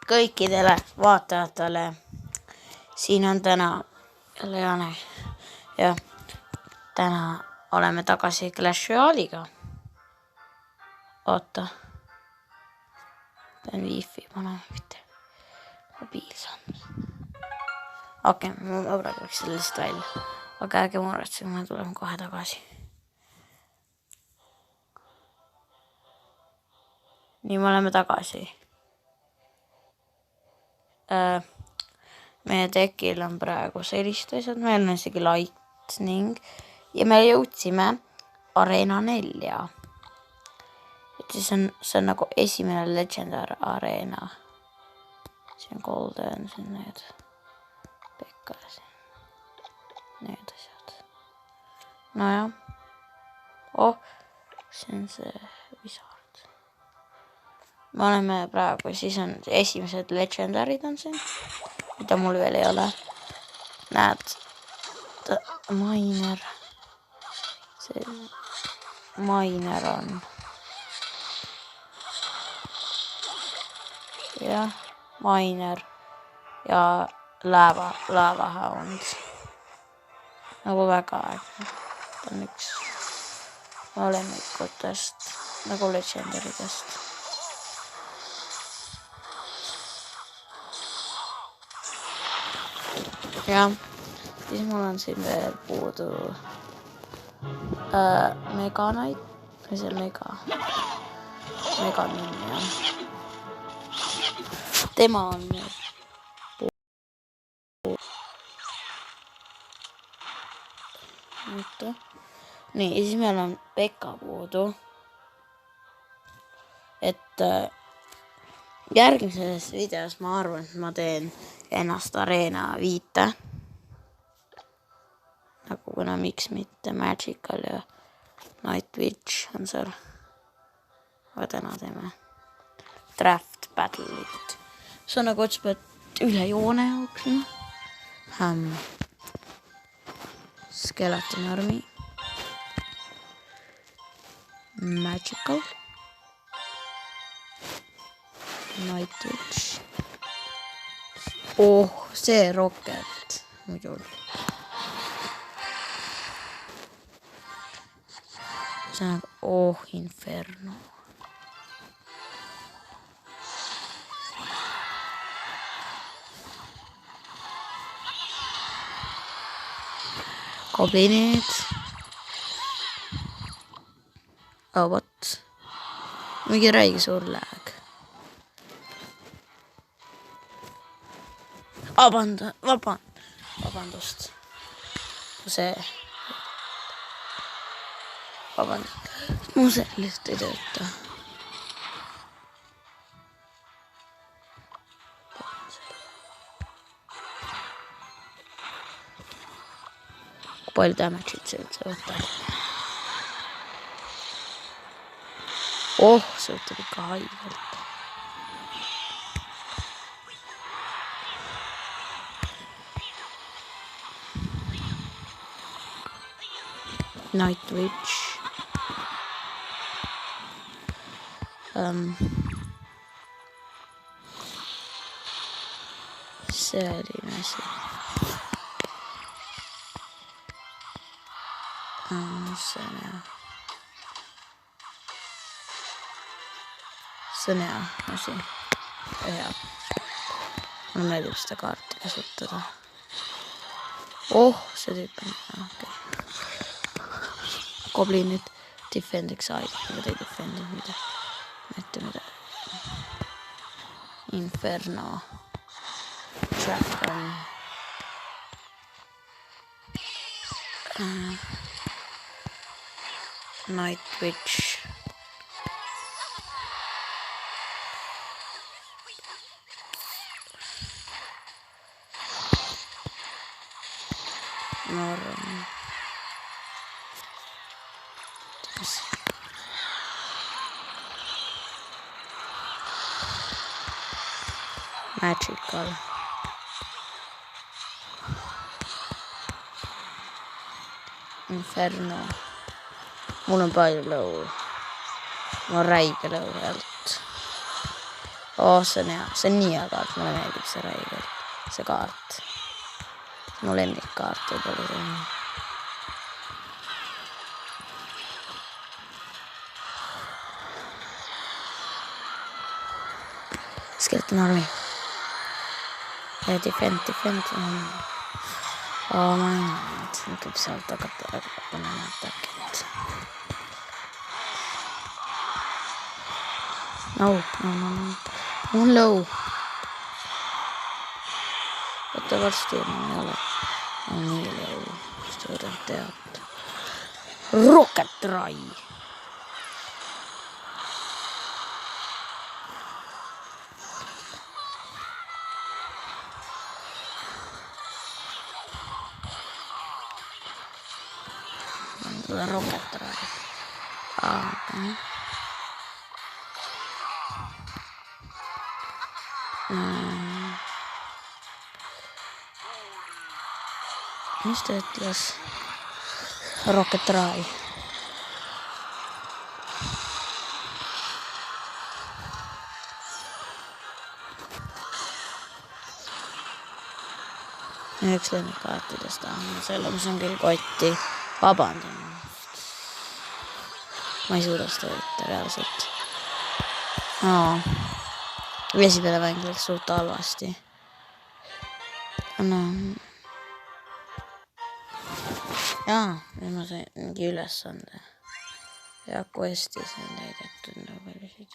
kõikidele vaatajatele. Siin on täna jälle Jane ja täna oleme tagasi Clash Royale'iga. Oota. Pean wifi panema mitte mobiilsaames. Okei, ma praegu läks sellest välja. Aga ärge muretsege, me tuleme kohe tagasi. Nii, me oleme tagasi. Meie tekil on praegu sellist asjad, meil on isegi lightning ja me jõudsime Arena 4. Et siis see on nagu esimene legendar arena. Siin on golden, siin need pekkad, need asjad. Nojah. See on see visard. Me oleme praegu, siis on esimesed legendarid on siin, mida mul veel ei ole. Näed, miner. See miner on. Jah, miner ja lavahound. Nagu väga äge. Ta on üks lemmikutest, nagu legendaridest. Ja, siis mul on siin veel puudu Mega Knight, või see Mega nimi on. Tema on nii, ja siis meil on Pekka puudu. Et järgmises videos ma arvan, et ma teen ennast Arena 5. Nagu kuna miks mitte Magical ja Night Witch on seal. Aga täna teeme Draft Battle'it. See on nagu otsib, et üle joone jooksma. Skeleton Army. Magical. Night Witch. See rocket. Muidugi. See on Inferno. Goblinid. Vot. Mingi räige suur lag. Vabandust. See. Vabandust. Mu see lihtsalt ei tööta. Kui palju damage'it see üldse võtab. See võtab ikka haigelt. Night Witch. Selline asi. See on hea asi. Hea. Mulle meeldib seda kaarti kasutada. See tüüp on okei. Goblinid defendiks aega, aga ta ei defendi mida. Mitte mida. Inferno. Dragon. Night Witch. Norm. Magical. Inferno. Mul on palju lõu. Ma räige lõu pealt. See on hea, see on nii hea kaart, mulle meeldib see räigelt, see kaart. Mu lemmikkaart võib-olla see on. Skeleton army. Ja defend. Oh my god, nüüd võib sealt hakata panema atakit. No. On low. Võtta varsti enam ei ole. On nii low. Suurelt tead. Rocket Rai. Tulee Rocket Rai. Mistä ütles Rocket Rai? Üks lemmikaartidest on selle, mis on küll kotti. Vabandan. Ma ei suuda seda võtta reaalselt. Vesipeale mäng läks suht halvasti. Nüüd ma sain mingi ülesande. Ja questi sain täidetud nagu palju.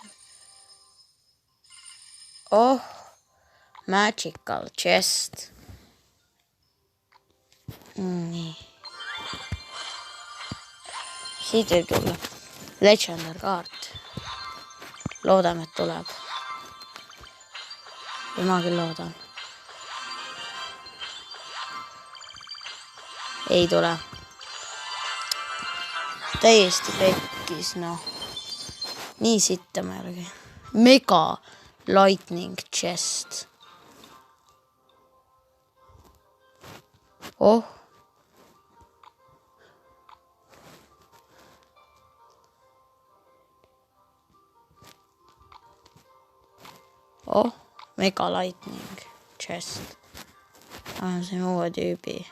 Magical chest. Nii. Siit võib tulla Legendar kaart. Loodame, et tuleb. Või ma küll loodan. Ei tule. Täiesti pekkis, Nii sittama järgi. Mega lightning chest. Mega lightning chest. See on uue tüübi.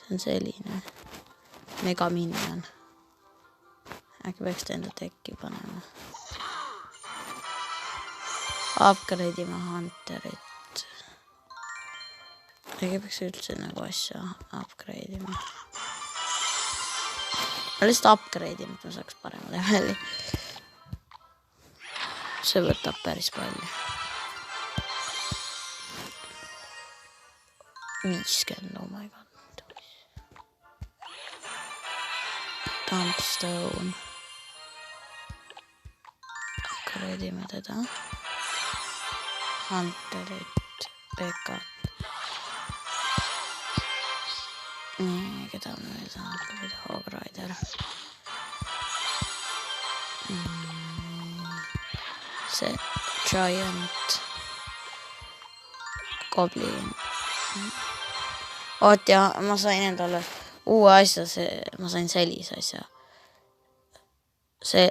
See on selline. Mega minion. Äkki peaks ta enda tekki panema. Upgrade ima Hunterit. Äkki peaks üldse nagu asja upgrade ima. Ma lihtsalt upgrade ima, et ma saaks parema leveli. See võtab päris palju. 50, oh my god. Dumpstone. Upgrade ima teda. Hunterit, Pekat. Nii, keda me veel saame? Hog Rider. See Giant. Goblin. Ja ma sain endale uue asja, ma sain sellise asja. See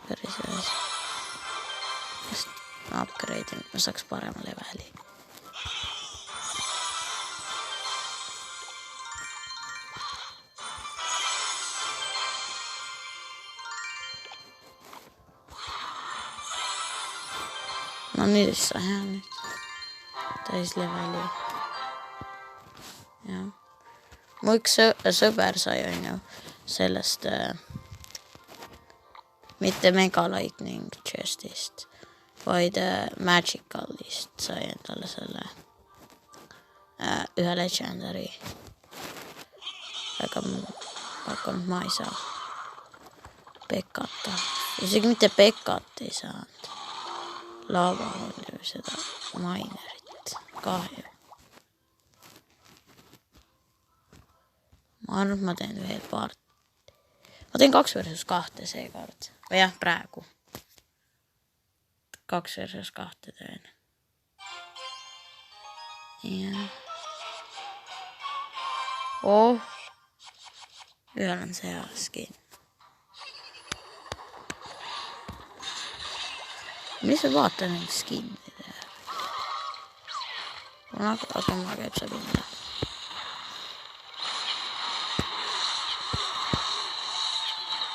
päris asja. Upgrade, ma saaks parema leveli. Nüüd sai hea nüüd. Täis leveli. Mu üks sõber sai on ju sellest mitte Mega Lightning chestist, vaid Magicalist sai endale selle ühe Legendari. Aga ma ei saa Pekata. Isegi mitte Pekat ei saanud. Lava on ju seda minerit kahju. Ma arvan, et ma teen veel paar. Ma teen 2 versus 2 seekord. Või jah, praegu. 2 versus 2 teen. Ja. Ühel on see hea skin. ma lihtsalt vaatan neid skin'ide. Aga ma käib see pinda.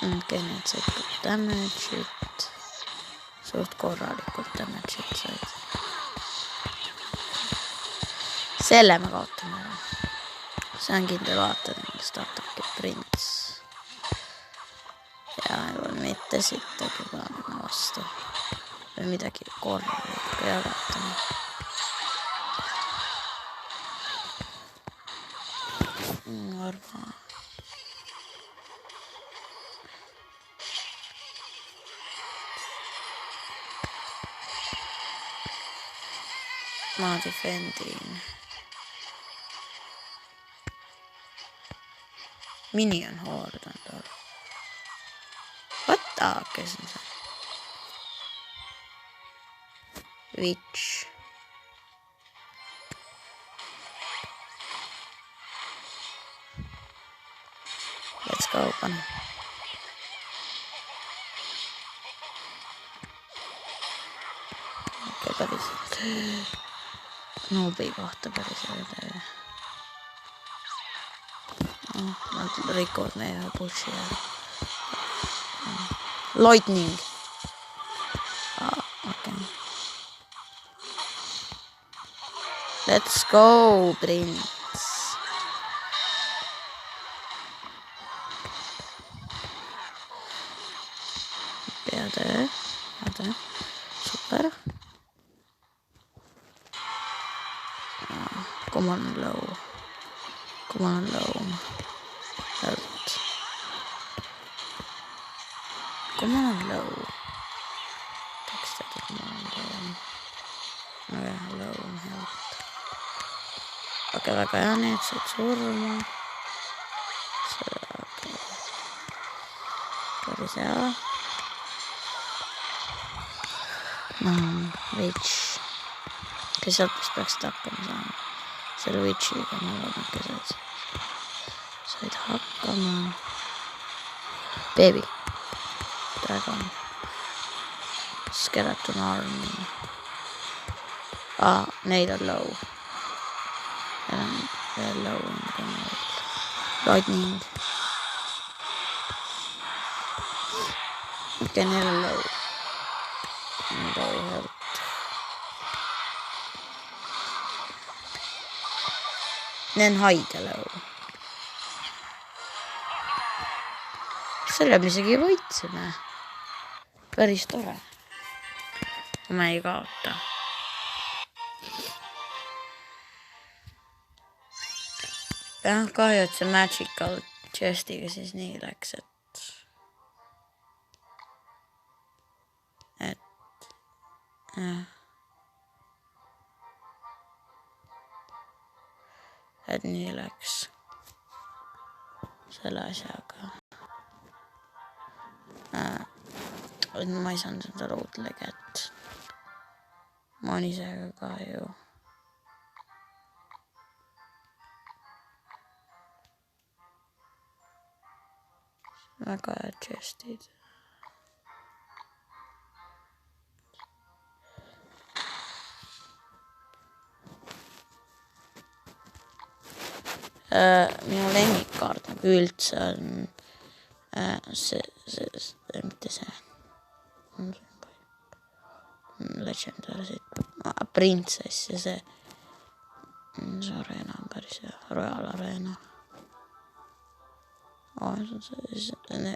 Okei, need said kõik damage'it. Suht korralikult damage'it said. Selle me kaotame ära. See on kindel vaatad, millest ataki prints. Ja võib mitte sittagi panna vastu. Või midagi korralikku jagatama. Arva. Ma defendin. Minion horde on tal. What? Kes on see? Witch. Let's go, pan. Okei, päriselt. Noobi kohta päriselt. Nad rikuvad meie pushi ära. Lightning. Okay. Let's go, prints. Peade. Super. Come on, low. Health. Come on, low. Texted come on, low on health. Okei, väga hea, need said surma. Okay. Päris hea. Witch. Kes sealt vist peaks hakkama saama. Selle witchiga ma loodan, kes said hakkama. Baby. Dragon. Skeleton army. Neid on low. Low on lightning. Okei, neil on low. Low health. Need on haige low. Selle me isegi võitsime. Päris tore. Ma ei kaota. Jah, kahju, et see magical chestiga siis nii läks, et nii läks selle asjaga. Ma ei saanud seda ruutleget. Ma on isega ka ju. Väga head chestid. Minu lemmikkaart nagu üldse on mitte see legendary princess ja see areena on päris hea, Royal Arena.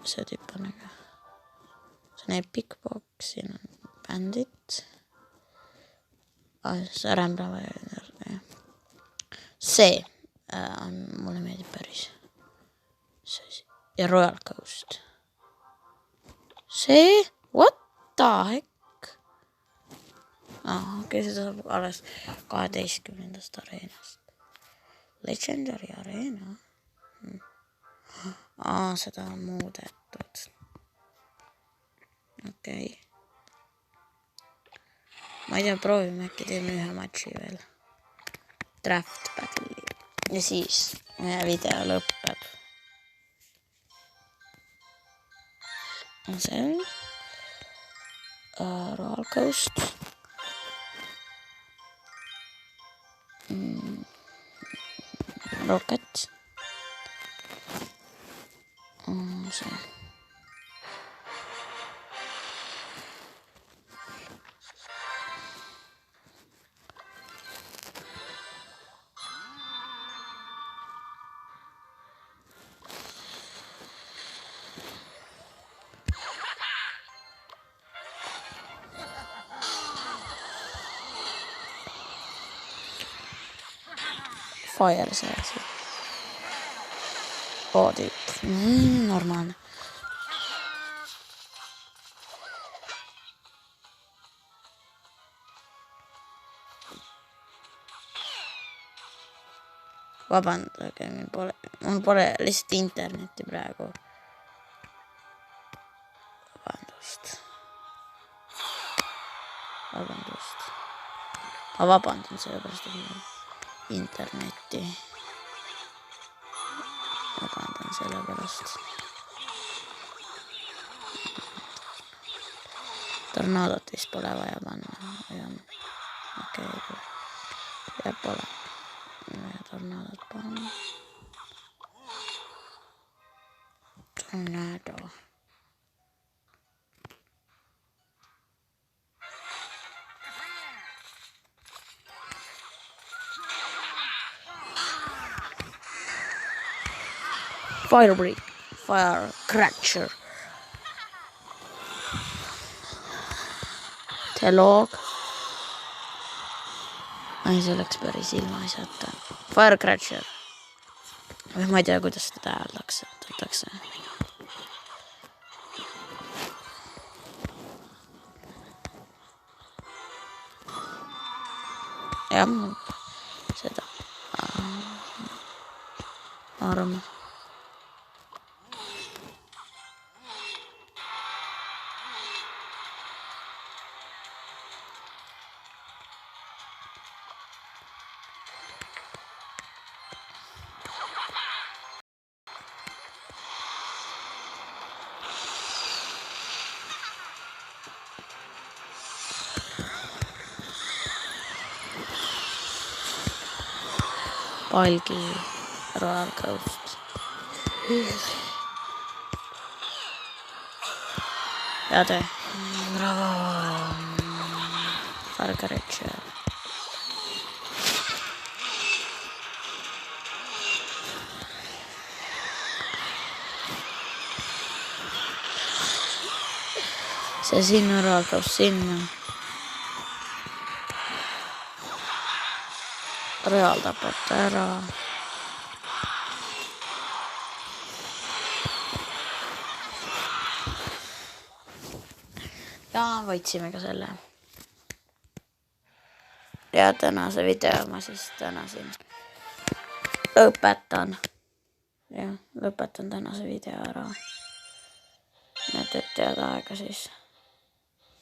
See tüüp on äge. See on epic box, siin on bandit. See rämbrava see mulle meeldib päris. Ja Royal Coast. See? What the heck? Okei, seda saab alles 12. areenast. Legendary Arena. Seda on muudetud. Okei. Ma ei tea, proovime äkki teeme ühe matši veel. Draft battle'i. Ja siis meie video lõpeb. See Royal Coast. Rocket. See. Fire see. Tüüp. Normaalne. Vabandage, mul pole lihtsalt internetti praegu. Vabandust. Ma vabandan sellepärast, et mul internetti. Vabandan sellepärast. Tornaadot vist pole vaja panna. Okei. Ja pole. Tornaadot panna. Tornado. Firebreak. Firecracker. Telog. Ai, see oleks päris ilma asjata. Firecracker. Ma ei tea, kuidas seda hääldatakse. Jah, seda arma. Palgi Royal Coast. Teate. Firecracker. See sinna Royal Coast sinna. Real tapab ta ära. Ja võitsime ka selle. Ja tänase video ma siis tänasin. Lõpetan tänase video ära. Nii et teada aega siis.